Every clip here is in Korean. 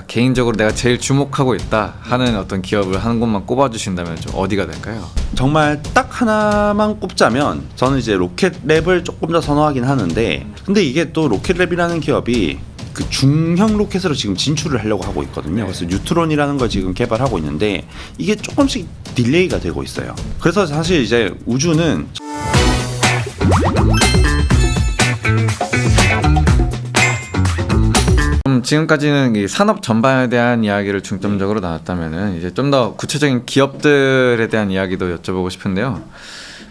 개인적으로 내가 제일 주목하고 있다 하는 어떤 기업을 한 곳만 꼽아주신다면 좀 어디가 될까요? 정말 딱 하나만 꼽자면 저는 이제 로켓랩을 조금 더 선호하긴 하는데, 근데 이게 또 로켓랩이라는 기업이 그 중형 로켓으로 지금 진출을 하려고 하고 있거든요. 그래서 뉴트론이라는 걸 지금 개발하고 있는데 이게 조금씩 딜레이가 되고 있어요. 그래서 사실 이제 우주는 지금까지는 이 산업 전반에 대한 이야기를 중점적으로 나눴다면은 이제 좀 더 구체적인 기업들에 대한 이야기도 여쭤보고 싶은데요.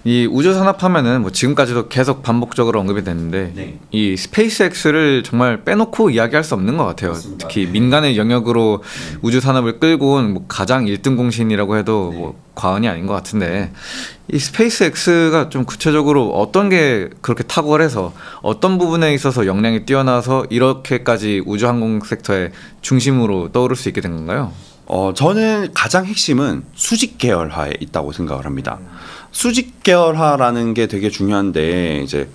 이 우주 산업하면은 뭐 지금까지도 계속 반복적으로 언급이 됐는데 네. 이 스페이스X를 정말 빼놓고 이야기할 수 없는 것 같아요. 맞습니다. 특히 네. 민간의 영역으로 우주 산업을 끌고 온 뭐 가장 1등 공신이라고 해도 뭐 과언이 아닌 것 같은데, 이 스페이스X가 좀 구체적으로 어떤 게 그렇게 탁월해서 어떤 부분에 있어서 역량이 뛰어나서 이렇게까지 우주 항공 섹터의 중심으로 떠오를 수 있게 된 건가요? 저는 가장 핵심은 수직 계열화에 있다고 생각을 합니다. 수직 계열화라는 게 되게 중요한데, 이제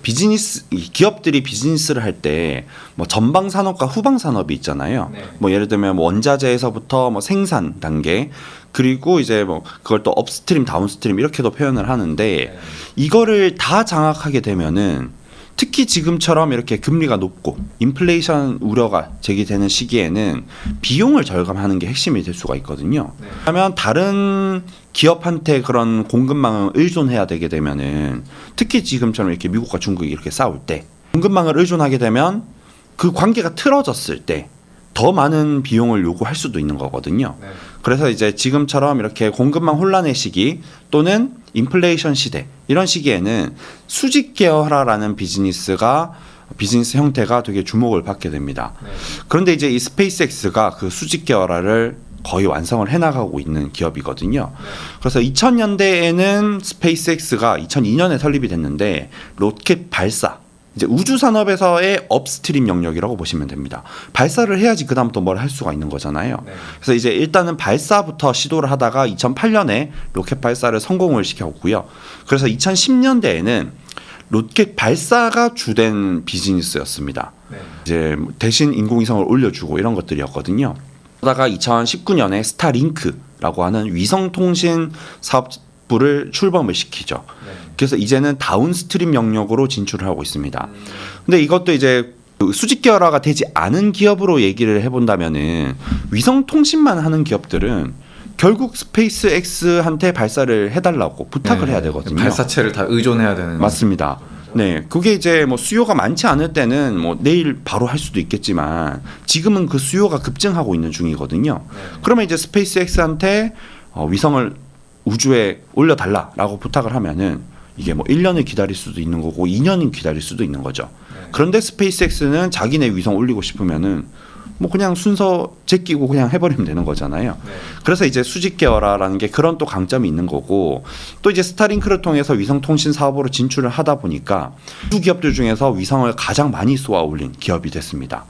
기업들이 비즈니스를 할 때 뭐 전방 산업과 후방 산업이 있잖아요. 뭐 예를 들면 뭐 원자재에서부터 뭐 생산 단계, 그리고 이제 뭐 그걸 또 업스트림, 다운스트림 이렇게도 표현을 하는데, 이거를 다 장악하게 되면은 특히 지금처럼 이렇게 금리가 높고 인플레이션 우려가 제기되는 시기에는 비용을 절감하는 게 핵심이 될 수가 있거든요. 하면 다른 기업한테 그런 공급망을 의존해야 되게 되면은, 특히 지금처럼 이렇게 미국과 중국이 이렇게 싸울 때 공급망을 의존하게 되면 그 관계가 틀어졌을 때 더 많은 비용을 요구할 수도 있는 거거든요. 그래서 이제 지금처럼 이렇게 공급망 혼란의 시기 또는 인플레이션 시대, 이런 시기에는 수직 계열화라는 비즈니스 형태가 되게 주목을 받게 됩니다. 그런데 이제 이 스페이스X가 그 수직 계열화를 거의 완성을 해나가고 있는 기업이거든요. 그래서 2000년대에는 스페이스X가 2002년에 설립이 됐는데, 로켓 발사, 이제 우주 산업에서의 업스트림 영역이라고 보시면 됩니다. 발사를 해야지 그다음부터 뭘 할 수가 있는 거잖아요. 그래서 이제 일단은 발사부터 시도를 하다가 2008년에 로켓 발사를 성공을 시켰고요. 그래서 2010년대에는 로켓 발사가 주된 비즈니스였습니다. 이제 대신 인공위성을 올려주고 이런 것들이었거든요. 그러다가 2019년에 스타링크라고 하는 위성통신 사업부를 출범을 시키죠. 그래서 이제는 다운스트림 영역으로 진출을 하고 있습니다. 근데 이것도 이제 수직 계열화가 되지 않은 기업으로 얘기를 해본다면은, 위성통신만 하는 기업들은 결국 스페이스X한테 발사를 해달라고 부탁을 해야 되거든요. 발사체를 다 의존해야 되는. 맞습니다. 네, 그게 이제 뭐 수요가 많지 않을 때는 뭐 내일 바로 할 수도 있겠지만, 지금은 그 수요가 급증하고 있는 중이거든요. 그러면 이제 스페이스X한테 위성을 우주에 올려달라라고 부탁을 하면은 이게 뭐 1년을 기다릴 수도 있는 거고 2년을 기다릴 수도 있는 거죠. 그런데 스페이스X는 자기네 위성 올리고 싶으면은 뭐 그냥 순서 제끼고 그냥 해버리면 되는 거잖아요. 그래서 이제 수직 계열화라는 게 그런 또 강점이 있는 거고, 또 이제 스타링크를 통해서 위성 통신 사업으로 진출을 하다 보니까 우주 기업들 중에서 위성을 가장 많이 쏘아 올린 기업이 됐습니다.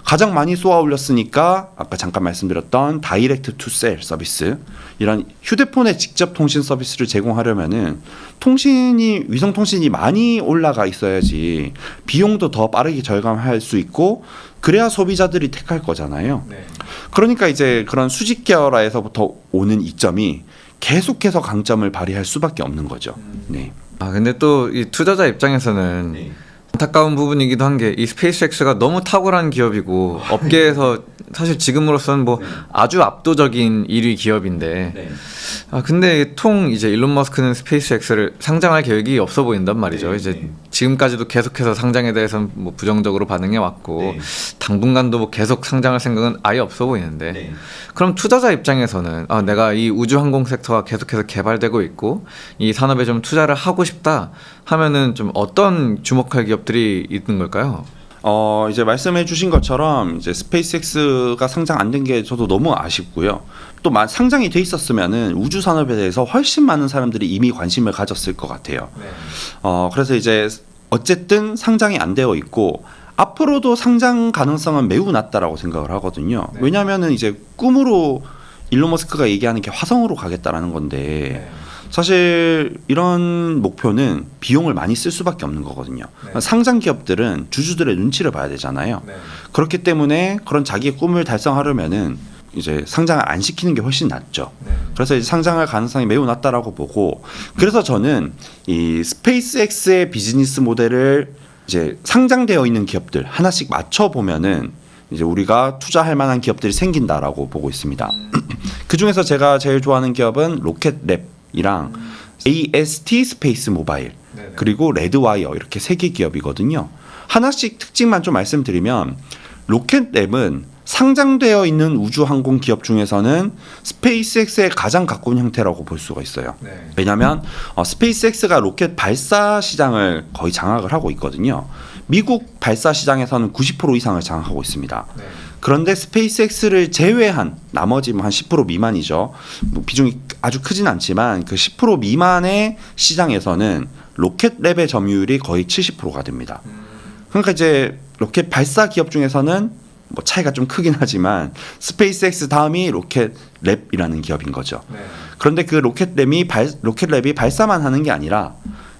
가장 많이 쏘아 올렸으니까 아까 잠깐 말씀드렸던 다이렉트 투 셀 서비스, 이런 휴대폰에 직접 통신 서비스를 제공하려면은 위성 통신이 많이 올라가 있어야지 비용도 더 빠르게 절감할 수 있고, 그래야 소비자들이 택할 거잖아요. 그러니까 이제 그런 수직 계열화에서부터 오는 이점이 계속해서 강점을 발휘할 수밖에 없는 거죠. 네. 근데 또 이 투자자 입장에서는 안타까운 부분이기도 한 게, 이 스페이스X가 너무 탁월한 기업이고 업계에서 사실 지금으로서는 뭐 아주 압도적인 1위 기업인데, 근데 이제 일론 머스크는 스페이스X를 상장할 계획이 없어 보인단 말이죠. 이제 지금까지도 계속해서 상장에 대해서는 뭐 부정적으로 반응해 왔고, 당분간도 뭐 계속 상장할 생각은 아예 없어 보이는데, 그럼 투자자 입장에서는 내가 이 우주 항공 섹터가 계속해서 개발되고 있고 이 산업에 좀 투자를 하고 싶다 하면은 좀 어떤 주목할 기업들이 있는 걸까요? 이제 말씀해 주신 것처럼 이제 스페이스X가 상장 안 된 게 저도 너무 아쉽고요. 또 상장이 돼 있었으면은 우주 산업에 대해서 훨씬 많은 사람들이 이미 관심을 가졌을 것 같아요. 그래서 이제 어쨌든 상장이 안 되어 있고, 앞으로도 상장 가능성은 매우 낮다라고 생각을 하거든요. 왜냐하면은 이제 꿈으로 일론 머스크가 얘기하는 게 화성으로 가겠다라는 건데, 사실 이런 목표는 비용을 많이 쓸 수밖에 없는 거거든요. 네. 상장 기업들은 주주들의 눈치를 봐야 되잖아요. 네. 그렇기 때문에 그런 자기의 꿈을 달성하려면은 이제 상장을 안 시키는 게 훨씬 낫죠. 네. 그래서 이제 상장할 가능성이 매우 낮다라고 보고, 그래서 저는 이 스페이스X의 비즈니스 모델을 이제 상장되어 있는 기업들 하나씩 맞춰 보면은 이제 우리가 투자할 만한 기업들이 생긴다라고 보고 있습니다. 그 중에서 제가 제일 좋아하는 기업은 로켓랩이랑 AST 스페이스 모바일 네. 그리고 레드와이어 이렇게 세 개 기업이거든요. 하나씩 특징만 좀 말씀드리면, 로켓랩은 상장되어 있는 우주항공 기업 중에서는 스페이스X의 가장 가까운 형태라고 볼 수가 있어요. 네. 왜냐하면 스페이스X가 로켓 발사 시장을 거의 장악을 하고 있거든요. 미국 발사 시장에서는 90% 이상을 장악하고 있습니다. 네. 그런데 스페이스X를 제외한 나머지 한 10% 미만이죠. 뭐 비중이 아주 크진 않지만 그 10% 미만의 시장에서는 로켓랩의 점유율이 거의 70%가 됩니다. 그러니까 이제 로켓 발사 기업 중에서는 뭐 차이가 좀 크긴 하지만 스페이스X 다음이 로켓랩이라는 기업인 거죠. 네. 그런데 그 로켓랩이 발사만 하는 게 아니라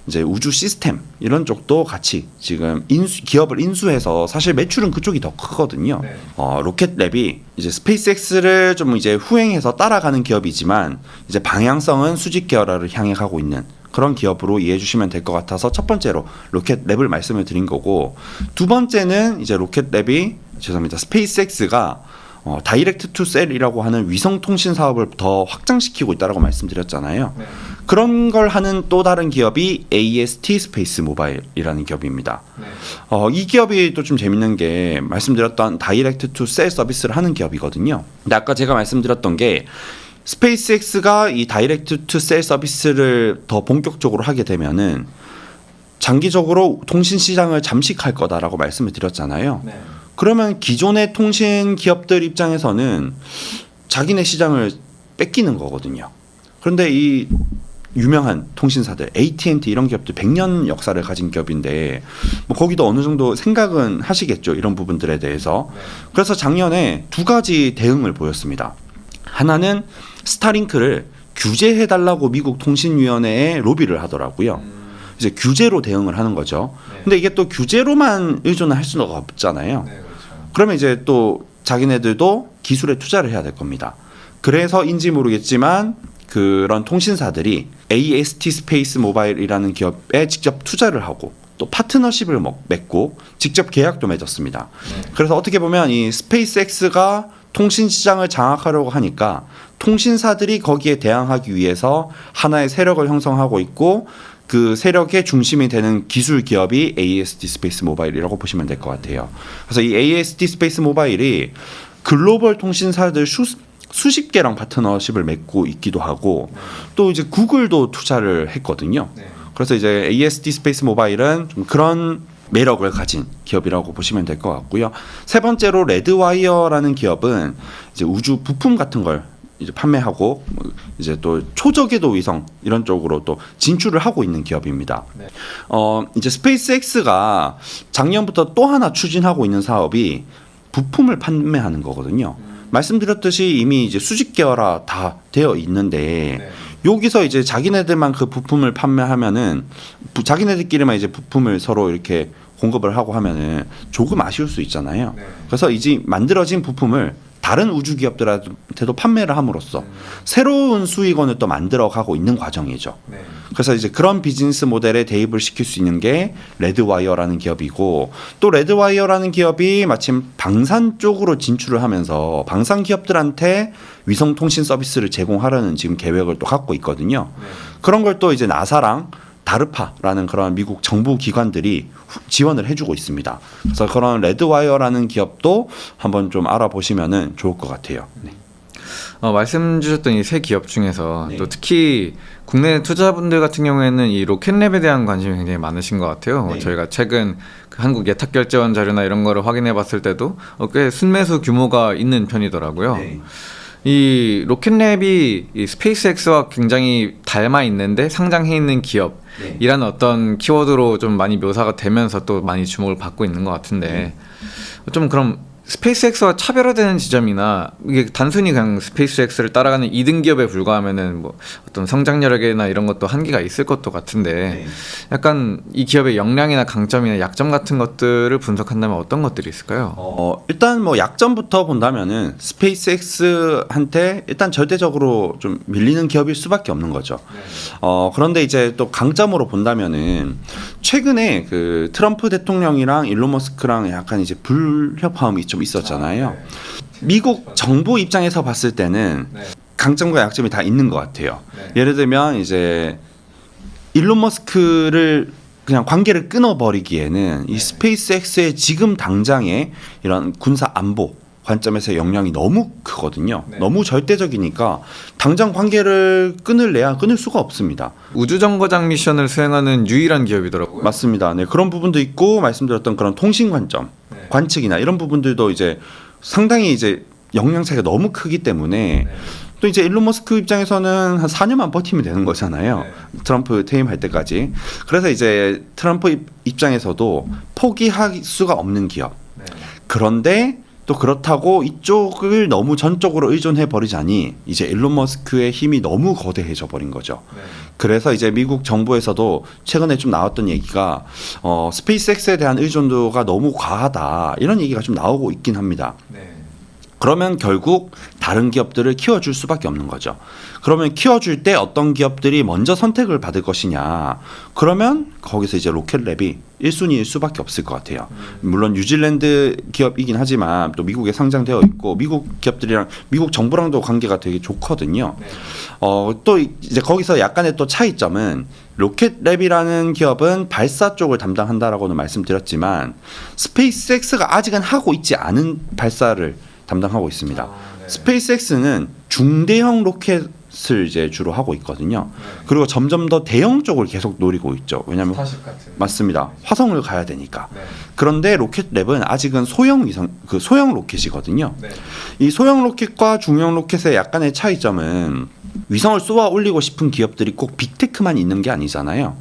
이제 우주 시스템 이런 쪽도 같이 지금 기업을 인수해서, 사실 매출은 그쪽이 더 크거든요. 네. 로켓랩이 이제 스페이스X를 좀 이제 후행해서 따라가는 기업이지만 이제 방향성은 수직 계열화를 향해 가고 있는 그런 기업으로 이해해 주시면 될 것 같아서 첫 번째로 로켓랩을 말씀을 드린 거고, 두 번째는 이제 스페이스X가 다이렉트 투 셀이라고 하는 위성 통신 사업을 더 확장시키고 있다라고 말씀드렸잖아요. 네. 그런 걸 하는 또 다른 기업이 AST 스페이스 모바일이라는 기업입니다. 네. 이 기업이 또 좀 재밌는 게, 말씀드렸던 다이렉트 투 셀 서비스를 하는 기업이거든요. 근데 아까 제가 말씀드렸던 게 스페이스X가 이 다이렉트 투 셀 서비스를 더 본격적으로 하게 되면은 장기적으로 통신 시장을 잠식할 거다라고 말씀을 드렸잖아요. 네. 그러면 기존의 통신 기업들 입장에서는 자기네 시장을 뺏기는 거거든요. 그런데 이 유명한 통신사들 AT&T 이런 기업들 100년 역사를 가진 기업인데 뭐 거기도 어느 정도 생각은 하시겠죠, 이런 부분들에 대해서. 네. 그래서 작년에 두 가지 대응을 보였습니다. 하나는 스타링크를 규제해달라고 미국 통신위원회에 로비를 하더라고요. 이제 규제로 대응을 하는 거죠. 네. 근데 이게 또 규제로만 의존을 할 수는 없잖아요. 네, 그렇죠. 그러면 이제 또 자기네들도 기술에 투자를 해야 될 겁니다. 그래서인지 모르겠지만 그런 통신사들이 AST 스페이스 모바일이라는 기업에 직접 투자를 하고 또 파트너십을 맺고 직접 계약도 맺었습니다. 네. 그래서 어떻게 보면 이 스페이스X가 통신 시장을 장악하려고 하니까 통신사들이 거기에 대항하기 위해서 하나의 세력을 형성하고 있고, 그 세력의 중심이 되는 기술 기업이 AST 스페이스 모바일이라고 보시면 될 것 같아요. 그래서 이 AST 스페이스 모바일이 글로벌 통신사들 수십 개랑 파트너십을 맺고 있기도 하고, 또 이제 구글도 투자를 했거든요. 네. 그래서 이제 AST 스페이스 모바일은 좀 그런 매력을 가진 기업이라고 보시면 될 것 같고요. 세 번째로 레드와이어라는 기업은 이제 우주 부품 같은 걸 이제 판매하고 이제 또 초저궤도 위성 이런 쪽으로 또 진출을 하고 있는 기업입니다. 네. 이제 스페이스X가 작년부터 또 하나 추진하고 있는 사업이 부품을 판매하는 거거든요. 말씀드렸듯이 이미 이제 수직 계열화 다 되어 있는데 네. 여기서 이제 자기네들만 그 부품을 판매하면은 자기네들끼리만 이제 부품을 서로 이렇게 공급을 하고 하면은 조금 아쉬울 수 있잖아요. 네. 그래서 이제 만들어진 부품을 다른 우주 기업들한테도 판매를 함으로써 새로운 수익원을 또 만들어가고 있는 과정이죠. 네. 그래서 이제 그런 비즈니스 모델에 대입을 시킬 수 있는 게 레드와이어라는 기업이고, 또 레드와이어라는 기업이 마침 방산 쪽으로 진출을 하면서 방산 기업들한테 위성 통신 서비스를 제공하려는 지금 계획을 또 갖고 있거든요. 네. 그런 걸 또 이제 나사랑 다르파라는 그런 미국 정부 기관들이 지원을 해주고 있습니다. 그래서 그런 레드와이어라는 기업도 한번 좀 알아보시면은 좋을 것 같아요. 네. 말씀 주셨던 이 세 기업 중에서 네. 또 특히 국내 투자분들 같은 경우에는 이 로켓랩에 대한 관심이 굉장히 많으신 것 같아요. 네. 저희가 최근 그 한국 예탁결제원 자료나 이런 거를 확인해 봤을 때도 꽤 순매수 규모가 있는 편이더라고요. 네. 이 로켓랩이 이 스페이스X와 굉장히 닮아 있는데 상장해 있는 기업이라는 어떤 키워드로 좀 많이 묘사가 되면서 또 많이 주목을 받고 있는 것 같은데 좀 그럼 스페이스X와 차별화되는 지점이나 이게 단순히 그냥 스페이스X를 따라가는 2등 기업에 불과하면은 뭐 어떤 성장 여력이나 이런 것도 한계가 있을 것도 같은데 약간 이 기업의 역량이나 강점이나 약점 같은 것들을 분석한다면 어떤 것들이 있을까요? 일단 뭐 약점부터 본다면은 스페이스X한테 일단 절대적으로 좀 밀리는 기업일 수밖에 없는 거죠. 그런데 이제 또 강점으로 본다면은 최근에 그 트럼프 대통령이랑 일론 머스크랑 약간 이제 불협화음이 좀 있었잖아요. 미국 정부 입장에서 봤을 때는 강점과 약점이 다 있는 것 같아요. 예를 들면 이제 일론 머스크를 그냥 관계를 끊어버리기에는 이 스페이스X의 지금 당장의 이런 군사 안보 관점에서의 영향이 너무 크거든요. 너무 절대적이니까 당장 관계를 끊을래야 끊을 수가 없습니다. 우주정거장 미션을 수행하는 유일한 기업이더라고요. 맞습니다. 네, 그런 부분도 있고 말씀드렸던 그런 통신 관점, 관측이나 이런 부분들도 이제 상당히 이제 영향 차이가 너무 크기 때문에 또 이제 일론 머스크 입장에서는 한 4년만 버티면 되는 거잖아요. 트럼프 퇴임할 때까지. 그래서 이제 트럼프 입장에서도 포기할 수가 없는 기업. 그런데 또 그렇다고 이쪽을 너무 전적으로 의존해 버리자니 이제 일론 머스크의 힘이 너무 거대해져 버린 거죠. 그래서 이제 미국 정부에서도 최근에 좀 나왔던 얘기가 스페이스X에 대한 의존도가 너무 과하다 이런 얘기가 좀 나오고 있긴 합니다. 그러면 결국 다른 기업들을 키워줄 수밖에 없는 거죠. 그러면 키워줄 때 어떤 기업들이 먼저 선택을 받을 것이냐. 그러면 거기서 이제 로켓랩이 1순위일 수밖에 없을 것 같아요. 물론 뉴질랜드 기업이긴 하지만 또 미국에 상장되어 있고 미국 기업들이랑 미국 정부랑도 관계가 되게 좋거든요. 또 이제 거기서 약간의 또 차이점은 로켓랩이라는 기업은 발사 쪽을 담당한다라고는 말씀드렸지만 스페이스X가 아직은 하고 있지 않은 발사를 담당하고 있습니다. 스페이스X는 중대형 로켓을 이제 주로 하고 있거든요. 그리고 점점 더 대형 쪽을 계속 노리고 있죠. 왜냐하면 맞습니다. 화성을 가야 되니까. 그런데 로켓랩은 아직은 소형 위성, 그 소형 로켓이거든요. 이 소형 로켓과 중형 로켓의 약간의 차이점은 위성을 쏘아 올리고 싶은 기업들이 꼭 빅테크만 있는 게 아니잖아요.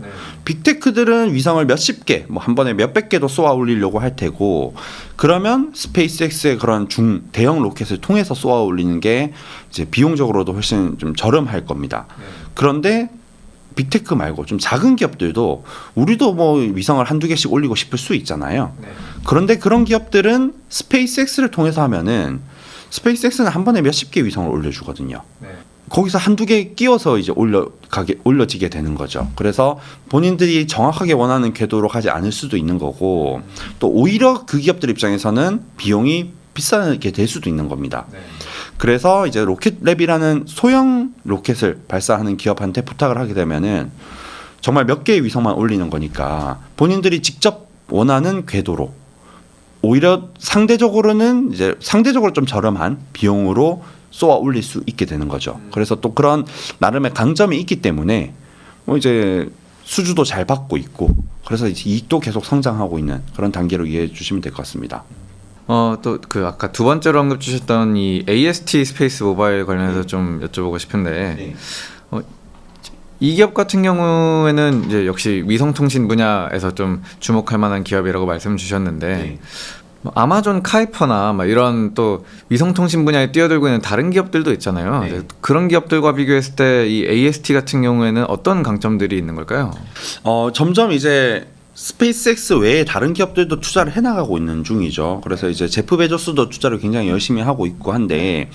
빅테크들은 위성을 몇십 개, 뭐 한 번에 몇백 개도 쏘아 올리려고 할 테고, 그러면 스페이스X의 그런 대형 로켓을 통해서 쏘아 올리는 게 이제 비용적으로도 훨씬 좀 저렴할 겁니다. 그런데 빅테크 말고 좀 작은 기업들도 우리도 뭐 위성을 한두 개씩 올리고 싶을 수 있잖아요. 그런데 그런 기업들은 스페이스X를 통해서 하면은 스페이스X는 한 번에 몇십 개 위성을 올려주거든요. 거기서 한두 개 끼워서 이제 올려지게 되는 거죠. 그래서 본인들이 정확하게 원하는 궤도로 가지 않을 수도 있는 거고 또 오히려 그 기업들 입장에서는 비용이 비싸게 될 수도 있는 겁니다. 그래서 이제 로켓랩이라는 소형 로켓을 발사하는 기업한테 부탁을 하게 되면은 정말 몇 개의 위성만 올리는 거니까 본인들이 직접 원하는 궤도로 오히려 상대적으로는 이제 상대적으로 좀 저렴한 비용으로 쏘아 올릴 수 있게 되는 거죠. 그래서 또 그런 나름의 강점이 있기 때문에 뭐 이제 수주도 잘 받고 있고 그래서 이제 이익도 계속 성장하고 있는 그런 단계로 이해해 주시면 될 것 같습니다. 또 그 아까 두 번째로 언급 주셨던 이 AST 스페이스 모바일 관련해서 좀 여쭤보고 싶은데 이 기업 같은 경우에는 이제 역시 위성통신 분야에서 좀 주목할 만한 기업이라고 말씀 주셨는데 아마존 카이퍼나 막 이런 또 위성통신 분야에 뛰어들고 있는 다른 기업들도 있잖아요. 그런 기업들과 비교했을 때 이 AST 같은 경우에는 어떤 강점들이 있는 걸까요? 점점 이제 스페이스X 외에 다른 기업들도 투자를 해나가고 있는 중이죠. 그래서 이제 제프 베조스도 투자를 굉장히 열심히 하고 있고 한데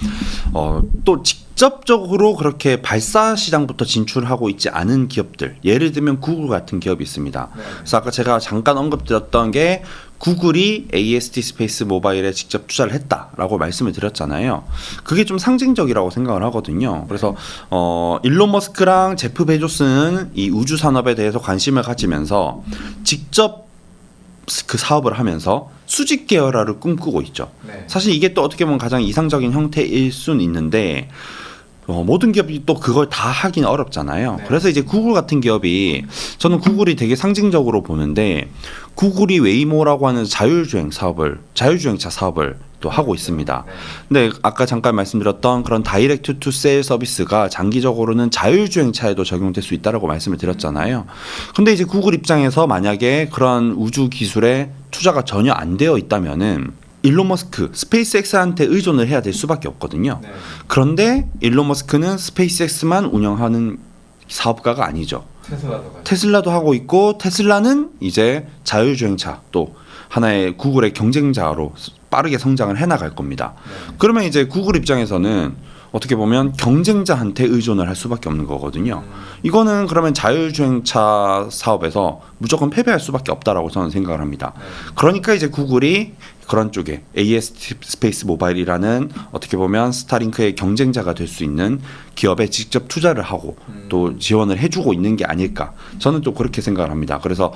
또 직접적으로 그렇게 발사 시장부터 진출하고 있지 않은 기업들, 예를 들면 구글 같은 기업이 있습니다. 그래서 아까 제가 잠깐 언급드렸던 게 구글이 AST 스페이스 모바일에 직접 투자를 했다라고 말씀을 드렸잖아요. 그게 좀 상징적이라고 생각을 하거든요. 그래서 일론 머스크랑 제프 베조스는 이 우주 산업에 대해서 관심을 가지면서 직접 그 사업을 하면서 수직 계열화를 꿈꾸고 있죠. 사실 이게 또 어떻게 보면 가장 이상적인 형태일 수는 있는데 모든 기업이 또 그걸 다 하긴 어렵잖아요. 그래서 이제 구글 같은 기업이 저는 구글이 되게 상징적으로 보는데 구글이 웨이모라고 하는 자율주행차 사업을 또 하고 있습니다. 근데 아까 잠깐 말씀드렸던 그런 다이렉트 투 셀 서비스가 장기적으로는 자율주행차에도 적용될 수 있다라고 말씀을 드렸잖아요. 근데 이제 구글 입장에서 만약에 그런 우주 기술에 투자가 전혀 안 되어 있다면은 일론 머스크 스페이스X한테 의존을 해야 될 수밖에 없거든요. 네. 그런데 일론 머스크는 스페이스X만 운영하는 사업가가 아니죠. 테슬라도 하고 있고 테슬라는 이제 자율주행차 또 하나의 구글의 경쟁자로 빠르게 성장을 해나갈 겁니다. 네. 그러면 이제 구글 입장에서는 어떻게 보면 경쟁자한테 의존을 할 수밖에 없는 거거든요. 이거는 그러면 자율주행차 사업에서 무조건 패배할 수밖에 없다라고 저는 생각을 합니다. 그러니까 이제 구글이 그런 쪽에 AST 스페이스 모바일이라는 어떻게 보면 스타링크의 경쟁자가 될 수 있는 기업에 직접 투자를 하고 또 지원을 해주고 있는 게 아닐까 저는 또 그렇게 생각을 합니다. 그래서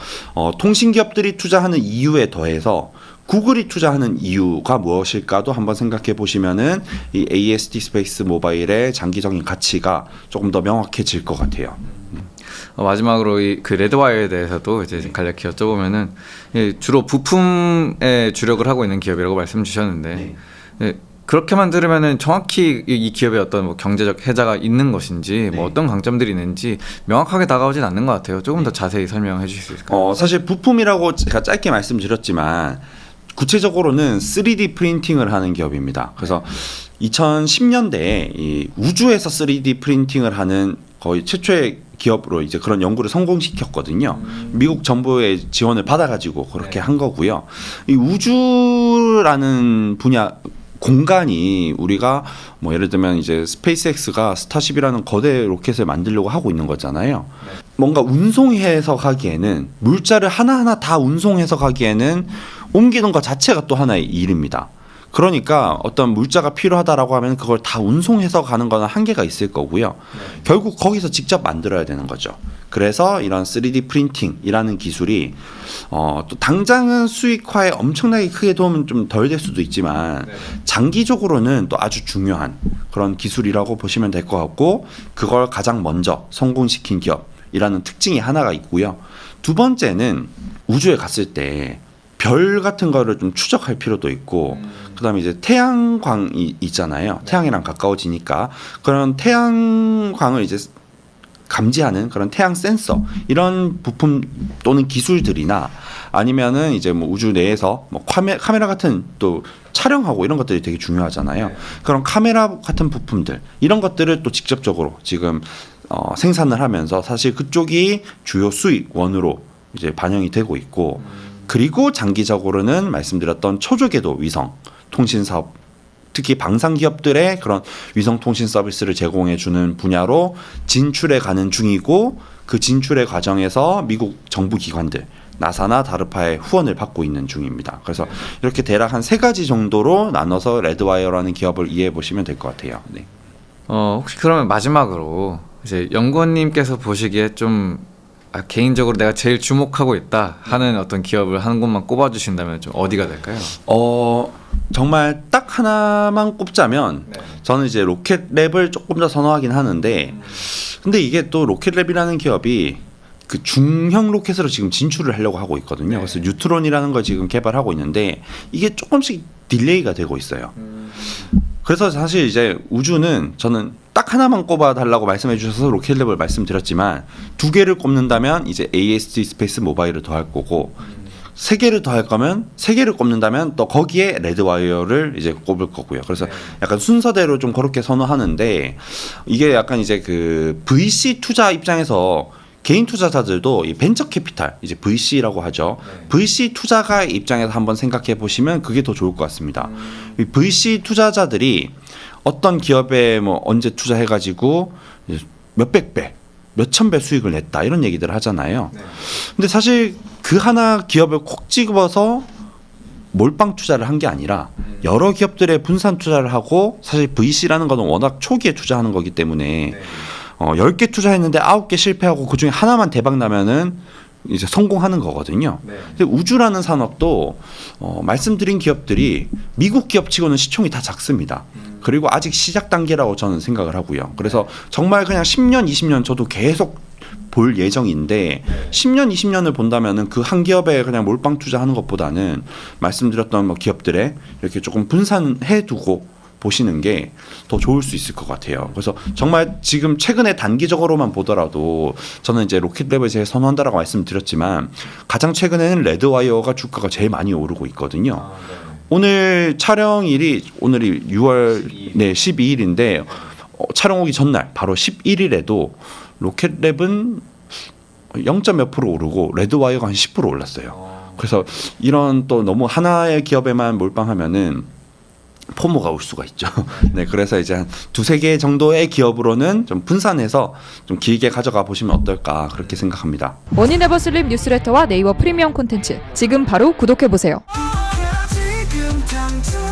통신 기업들이 투자하는 이유에 더해서 구글이 투자하는 이유가 무엇일까도 한번 생각해 보시면은 이 AST 스페이스 모바일의 장기적인 가치가 조금 더 명확해질 것 같아요. 마지막으로 그 레드와이어에 대해서도 이제 간략히 여쭤보면은 주로 부품에 주력을 하고 있는 기업이라고 말씀 주셨는데 그렇게만 들으면은 정확히 이 기업의 어떤 뭐 경제적 혜자가 있는 것인지 뭐 어떤 강점들이 있는지 명확하게 다가오진 않는 것 같아요. 조금 더 자세히 설명해 주실 수 있을까요? 사실 부품이라고 제가 짧게 말씀드렸지만 구체적으로는 3D 프린팅을 하는 기업입니다. 그래서 2010년대에 이 우주에서 3D 프린팅을 하는 거의 최초의 기업으로 이제 그런 연구를 성공시켰거든요. 미국 정부의 지원을 받아가지고 그렇게 한 거고요. 이 우주라는 분야 공간이 우리가 뭐 예를 들면 이제 스페이스X가 스타쉽이라는 거대 로켓을 만들려고 하고 있는 거잖아요. 뭔가 운송해서 가기에는 물자를 하나하나 다 운송해서 가기에는 옮기는 것 자체가 또 하나의 일입니다. 그러니까 어떤 물자가 필요하다라고 하면 그걸 다 운송해서 가는 거는 한계가 있을 거고요. 결국 거기서 직접 만들어야 되는 거죠. 그래서 이런 3D 프린팅이라는 기술이 또 당장은 수익화에 엄청나게 크게 도움은 좀 덜 될 수도 있지만 장기적으로는 또 아주 중요한 그런 기술이라고 보시면 될 것 같고 그걸 가장 먼저 성공시킨 기업이라는 특징이 하나가 있고요. 두 번째는 우주에 갔을 때 별 같은 거를 좀 추적할 필요도 있고 그다음에 이제 태양광이 있잖아요. 태양이랑 가까워지니까 그런 태양광을 이제 감지하는 그런 태양 센서 이런 부품 또는 기술들이나 아니면은 이제 뭐 우주 내에서 뭐 카메라 같은 또 촬영하고 이런 것들이 되게 중요하잖아요. 그런 카메라 같은 부품들 이런 것들을 또 직접적으로 지금 생산을 하면서 사실 그쪽이 주요 수익원으로 이제 반영이 되고 있고 그리고 장기적으로는 말씀드렸던 초저궤도 위성 통신 사업 특히 방산 기업들의 그런 위성 통신 서비스를 제공해 주는 분야로 진출해 가는 중이고 그 진출의 과정에서 미국 정부 기관들 나사나 다르파의 후원을 받고 있는 중입니다. 그래서 이렇게 대략 한 3가지 정도로 나눠서 레드와이어라는 기업을 이해해 보시면 될 것 같아요. 네. 혹시 그러면 마지막으로 이제 연구원님께서 보시기에 좀 개인적으로 내가 제일 주목하고 있다 하는 어떤 기업을 한 곳만 꼽아주신다면 좀 어디가 될까요? 정말 딱 하나만 꼽자면 저는 이제 로켓랩을 조금 더 선호하긴 하는데 근데 이게 또 로켓랩이라는 기업이 그 중형 로켓으로 지금 진출을 하려고 하고 있거든요. 그래서 뉴트론이라는 걸 지금 개발하고 있는데 이게 조금씩 딜레이가 되고 있어요. 그래서 사실 이제 우주는 저는 딱 하나만 꼽아달라고 말씀해 주셔서 로켓랩을 말씀드렸지만 2개를 꼽는다면 이제 AST 스페이스 모바일을 더할 거고 3개를 더할 거면 3개를 꼽는다면 또 거기에 레드와이어를 이제 꼽을 거고요. 그래서 약간 순서대로 좀 그렇게 선호하는데 이게 약간 이제 그 VC 투자 입장에서 개인 투자자들도 이 벤처 캐피탈 이제 VC라고 하죠. VC 투자가 입장에서 한번 생각해 보시면 그게 더 좋을 것 같습니다. 이 VC 투자자들이 어떤 기업에 뭐 언제 투자해가지고 몇백 배, 몇천 배 수익을 냈다 이런 얘기들을 하잖아요. 근데 사실 그 하나 기업을 콕 집어서 몰빵 투자를 한 게 아니라 여러 기업들의 분산 투자를 하고 사실 VC라는 거는 워낙 초기에 투자하는 거기 때문에 10개 투자했는데 9개 실패하고 그중에 하나만 대박 나면은 이제 성공하는 거거든요. 근데 우주라는 산업도 말씀드린 기업들이 미국 기업치고는 시총이 다 작습니다. 그리고 아직 시작 단계라고 저는 생각을 하고요. 그래서 정말 그냥 10년, 20년 저도 계속 볼 예정인데 10년, 20년을 본다면은 그 한 기업에 그냥 몰빵 투자하는 것보다는 말씀드렸던 뭐 기업들에 이렇게 조금 분산해 두고 보시는 게 더 좋을 수 있을 것 같아요. 그래서 정말 지금 최근에 단기적으로만 보더라도 저는 이제 로켓랩을 제일 선호한다라고 말씀드렸지만 가장 최근에는 레드와이어가 주가가 제일 많이 오르고 있거든요. 오늘 촬영일이 오늘이 6월 12일인데 촬영 오기 전날 바로 11일에도 로켓랩은 0.몇 프로 오르고 레드와이어가 한 10% 올랐어요. 그래서 이런 또 너무 하나의 기업에만 몰빵하면은 포모가 올 수가 있죠. 네, 그래서 이제 한 두세 개 정도의 기업으로는 좀 분산해서 좀 길게 가져가 보시면 어떨까 그렇게 생각합니다. 머니네버슬립 뉴스레터와 네이버 프리미엄 콘텐츠 지금 바로 구독해보세요. 지금 당장